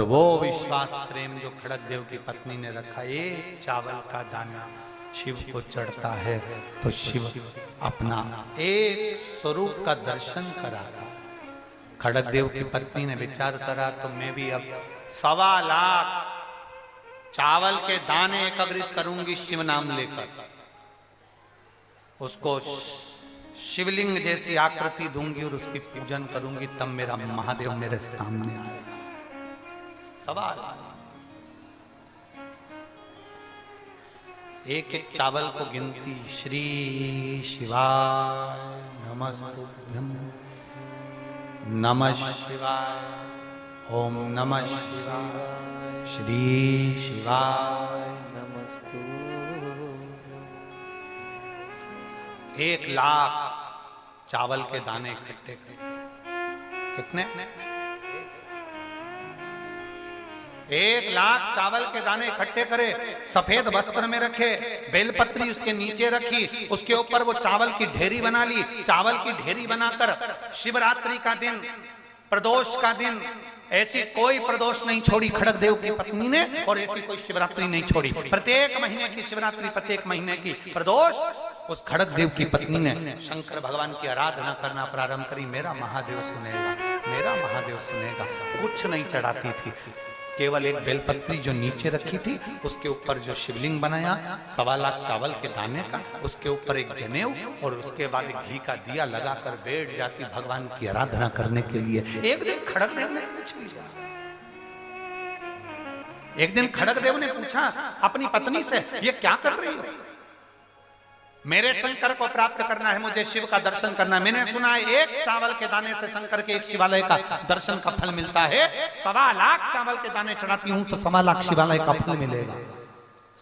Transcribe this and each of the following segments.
वो विश्वास प्रेम जो खड़ग देव की पत्नी ने रखा, एक चावल का दाना शिव को चढ़ता है तो शिव अपना एक स्वरूप का दर्शन कराता। खड़ग देव की पत्नी ने विचार करा तो मैं भी अब 1.25 लाख चावल के दाने एकत्रित करूंगी शिव नाम लेकर, उसको शिवलिंग जैसी आकृति दूंगी और उसकी पूजन करूंगी, तब मेरा महादेव मेरे सामने आएगा। सवाल, एक एक चावल को गिनती, श्री शिवाय नमस्तुभ्यं, नमः शिवाय, ओम नमः शिवाय, श्री शिवाय नमस्तु। 1 लाख चावल के दाने इकट्ठे करे। कितने? 1 लाख चावल के दाने इकट्ठे करे, सफेद वस्त्र में रखे, बेलपत्री उसके नीचे रखी, उसके ऊपर वो चावल की ढेरी बना ली। चावल की ढेरी बनाकर शिवरात्रि का दिन, प्रदोष का दिन, ऐसी कोई प्रदोष नहीं छोड़ी खड़ग देव की पत्नी ने, और ऐसी कोई शिवरात्रि नहीं छोड़ी। प्रत्येक महीने की शिवरात्रि, प्रत्येक महीने की प्रदोष, उस खड़ग देव की पत्नी ने शंकर भगवान की आराधना करना प्रारंभ करी। मेरा महादेव सुनेगा, मेरा महादेव सुनेगा। कुछ नहीं चढ़ाती थी, केवल एक बेलपत्री जो नीचे रखी थी, उसके ऊपर जो शिवलिंग बनाया 1.25 लाख चावल के दाने का, उसके ऊपर एक जनेऊ, और उसके बाद एक घी का दिया लगाकर बैठ जाती भगवान की आराधना करने के लिए। एक दिन खड़ग देव ने पूछ लिया, एक दिन खड़ग देव ने पूछा अपनी पत्नी से, ये क्या कर रही हो? मेरे शंकर को प्राप्त करना है, मुझे शिव का दर्शन करना है। मैंने सुना है 1 चावल के दाने से शंकर के एक शिवालय का दर्शन का फल मिलता है। 1.25 लाख चावल के दाने चढ़ाती हूं तो 1.25 लाख शिवालय का फल मिलेगा।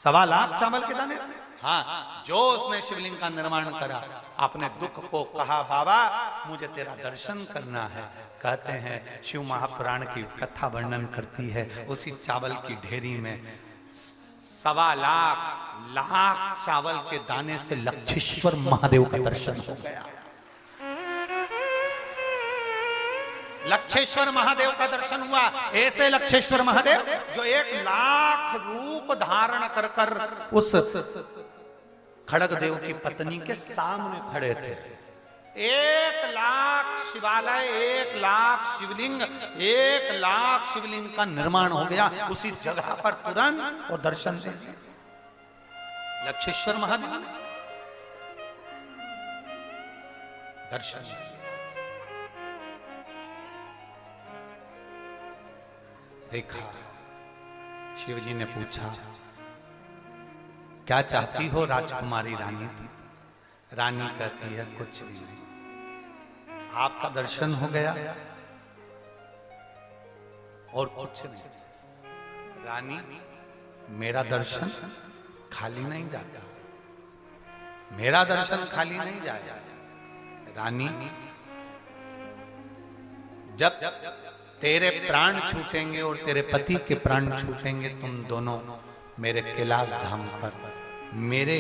1.25 लाख चावल के दाने से। हाँ, जो उसने शिवलिंग का निर्माण करा, अपने दुख को कहा, बाबा मुझे तेरा दर्शन करना है। कहते हैं शिव महापुराण की कथा वर्णन करती है, उसी चावल की ढेरी में 1.25 लाख चावल के दाने से लक्षेश्वर महादेव का दर्शन हो गया। लक्षेश्वर महादेव का दर्शन हुआ। ऐसे लक्षेश्वर महादेव जो 1 लाख रूप धारण कर कर उस खड़ग देव की पत्नी के सामने खड़े थे। 1 लाख शिवालय, 1 लाख शिवलिंग, 1 लाख शिवलिंग का निर्माण हो गया उसी जगह पर तुरंत, और दर्शन दे लक्षेश्वर महादेव ने दर्शन दिया। देखा, शिव जी ने पूछा, क्या चाहती हो राजकुमारी रानी? रानी कहती है, कुछ भी नहीं, आपका दर्शन हो गया और कुछ नहीं। रानी, मेरा दर्शन खाली नहीं जाता, मेरा दर्शन खाली नहीं जाएगा। रानी, जब तेरे प्राण छूटेंगे और तेरे पति के प्राण छूटेंगे, तुम दोनों मेरे कैलाश धाम पर मेरे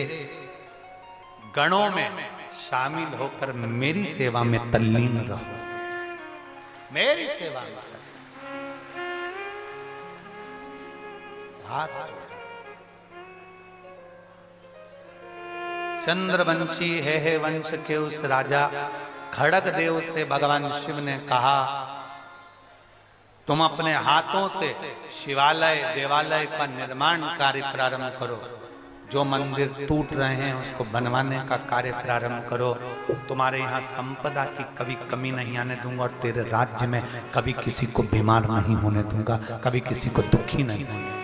गणों में शामिल होकर मेरी सेवा में तल्लीन रहो, मेरी सेवा में। हाथ चंद्रवंशी है वंश के उस राजा खड़ग देव से भगवान शिव ने कहा, तुम अपने हाथों से शिवालय देवालय का निर्माण कार्य प्रारंभ करो, जो मंदिर टूट रहे हैं उसको बनवाने का कार्य प्रारंभ करो। तुम्हारे यहाँ संपदा की कभी कमी नहीं आने दूंगा, और तेरे राज्य में कभी किसी को बीमार नहीं होने दूंगा, कभी किसी को दुखी नहीं होने दूंगा।